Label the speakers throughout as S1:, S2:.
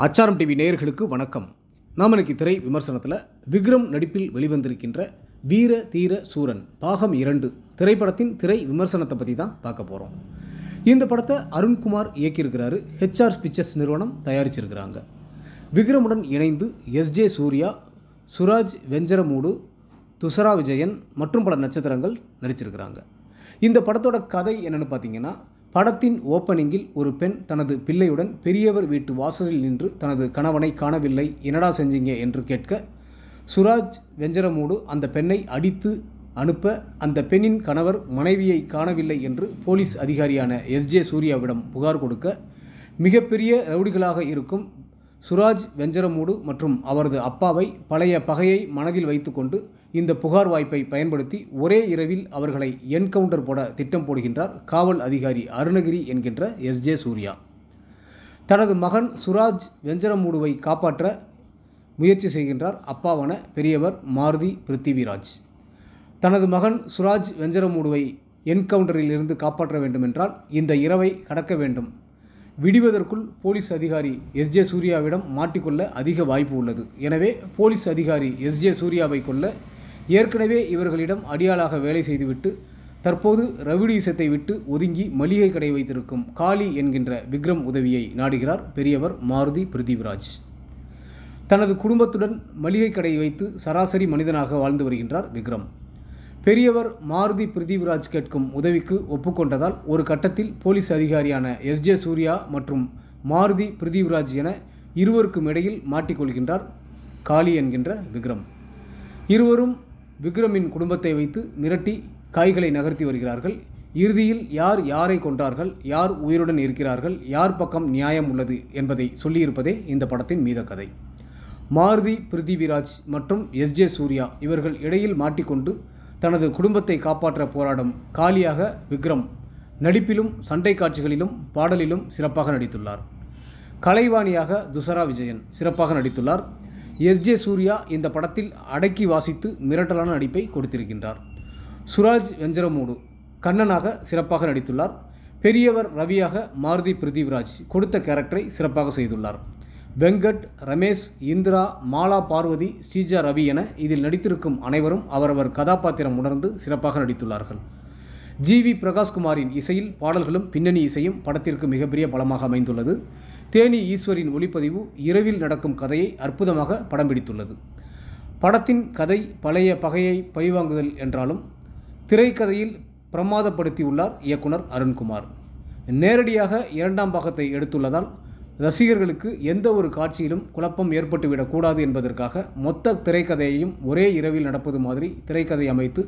S1: அச்சாரம் டிவி நேயர்களுக்கு வணக்கம். நாம் இன்னைக்கு திரை விமர்சனத்தில் விக்ரம் நடிப்பில் வெளிவந்திருக்கின்ற வீர தீர சூரன் பாகம் 2 திரைப்படத்தின் திரை விமர்சனத்தை பற்றி தான் பார்க்க போகிறோம். இந்த படத்தை அருண்குமார் இயக்கியிருக்கிறாரு. ஹெச்ஆர் பிக்சர்ஸ் நிறுவனம் தயாரிச்சிருக்கிறாங்க. விக்ரமுடன் இணைந்து எஸ்ஜே சூர்யா, சுராஜ் வெஞ்சரமூடு, துஷரா விஜயன் மற்றும் பல நட்சத்திரங்கள் நடிச்சிருக்கிறாங்க. இந்த படத்தோட கதை என்னென்னு பார்த்தீங்கன்னா, படத்தின் ஓப்பனிங்கில் ஒரு பெண் தனது பிள்ளையுடன் பெரியவர் வீட்டு வாசலில் நின்று தனது கணவனை காணவில்லை, என்னடா செஞ்சீங்க என்று கேட்க, சுராஜ் வெஞ்சரமூடு அந்த பெண்ணை அடித்து அனுப்ப, அந்த பெண்ணின் கணவர் மனைவியை காணவில்லை என்று போலீஸ் அதிகாரியான எஸ்ஜே சூர்யாவிடம் புகார் கொடுக்க, மிகப்பெரிய ரவுடிகளாக இருக்கும் சுராஜ் வெஞ்சரமூடு மற்றும் அவரது அப்பாவை பழைய பகையை மனதில் வைத்துக்கொண்டு இந்த புகார் வாய்ப்பை பயன்படுத்தி ஒரே இரவில் அவர்களை என்கவுண்டர் போட திட்டம் போடுகின்றார் காவல் அதிகாரி அருணகிரி என்கின்ற எஸ்ஜே சூர்யா. தனது மகன் சுராஜ் வெஞ்சரமூடுவை காப்பாற்ற முயற்சி செய்கின்றார் அப்பாவான பெரியவர் மாருதி பிருத்திவிராஜ். தனது மகன் சுராஜ் வெஞ்சரமூடுவை என்கவுண்டரில் இருந்து காப்பாற்ற வேண்டுமென்றால் இந்த இரவை கடக்க வேண்டும். விடுவதற்குள் போலீஸ் அதிகாரி எஸ்ஜே சூர்யாவிடம் மாட்டிக்கொள்ள அதிக வாய்ப்பு உள்ளது. எனவே போலீஸ் அதிகாரி எஸ்ஜே சூர்யாவை கொல்ல ஏற்கனவே இவர்களிடம் அடியாளாக வேலை செய்துவிட்டு தற்போது ரவுடிசத்தை விட்டு ஒதுங்கி மளிகை கடை வைத்திருக்கும் காளி என்கின்ற விக்ரம் உதவியை நாடுகிறார் பெரியவர் மாருதி பிருத்திவிராஜ். தனது குடும்பத்துடன் மளிகை கடை வைத்து சராசரி மனிதனாக வாழ்ந்து வருகின்றார் விக்ரம். பெரியவர் மாருதி பிருத்திவிராஜ் கேட்கும் உதவிக்கு ஒப்புக்கொண்டதால் ஒரு கட்டத்தில் போலீஸ் அதிகாரியான எஸ்ஜே சூர்யா மற்றும் மாருதி பிருத்திவிராஜ் என இருவருக்கும் இடையில் மாட்டிக்கொள்கின்றார் காளி என்கின்ற விக்ரம். இருவரும் விக்ரமின் குடும்பத்தை வைத்து மிரட்டி காய்களை நகர்த்தி வருகிறார்கள். இறுதியில் யார் யாரை கொன்றார்கள், யார் உயிருடன் இருக்கிறார்கள், யார் பக்கம் நியாயம் உள்ளது என்பதை சொல்லியிருப்பதே இந்த படத்தின் மீத கதை. மாருதி பிருத்திவிராஜ் மற்றும் எஸ்ஜே சூர்யா இவர்கள் இடையில் மாட்டிக்கொண்டு தனது குடும்பத்தை காப்பாற்ற போராடும் காளியாக விக்ரம் நடிப்பிலும் சண்டை காட்சிகளிலும் பாடலிலும் சிறப்பாக நடித்துள்ளார். கலைவாணியாக துஷரா விஜயன் சிறப்பாக நடித்துள்ளார். எஸ்ஜே சூர்யா இந்த படத்தில் அடக்கி வாசித்து மிரட்டலான நடிப்பை கொடுத்திருக்கின்றார். சுராஜ் வெஞ்சரமூடு கண்ணனாக சிறப்பாக நடித்துள்ளார். பெரியவர் ரவியாக மாருதி பிருத்திவிராஜ் கொடுத்த கேரக்டரை சிறப்பாக செய்துள்ளார். வெங்கட், ரமேஷ், இந்திரா, மாலா பார்வதி, ஸ்ரீஜா ரவி என இதில் நடித்திருக்கும் அனைவரும் அவரவர் கதாபாத்திரம் உணர்ந்து சிறப்பாக நடித்துள்ளார்கள். ஜிவி பிரகாஷ்குமாரின் இசையில் பாடல்களும் பின்னணி இசையும் படத்திற்கு மிகப்பெரிய பலமாக அமைந்துள்ளது. தேனி ஈஸ்வரின் ஒளிப்பதிவு இரவில் நடக்கும் கதையை அற்புதமாக படம் பிடித்துள்ளது. படத்தின் கதை பழைய பகையை பழிவாங்குதல் என்றாலும் திரைக்கதையில் பிரமாதப்படுத்தியுள்ளார் இயக்குனர் அருண்குமார். நேரடியாக 2ஆம் பாகத்தை எடுத்துள்ளதால் ரசிகர்களுக்கு எந்த ஒரு காட்சியிலும் குழப்பம் ஏற்பட்டுவிடக்கூடாது என்பதற்காக மொத்த திரைக்கதையையும் ஒரே இரவில் நடப்பது மாதிரி திரைக்கதை அமைத்து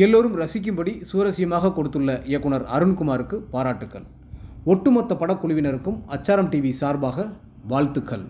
S1: எல்லோரும் ரசிக்கும்படி சுவாரஸ்யமாக கொடுத்துள்ள இயக்குனர் அருண்குமாருக்கு பாராட்டுக்கள். ஒட்டுமொத்த படக்குழுவினருக்கும் அச்சாரம் டிவி சார்பாக வாழ்த்துக்கள்.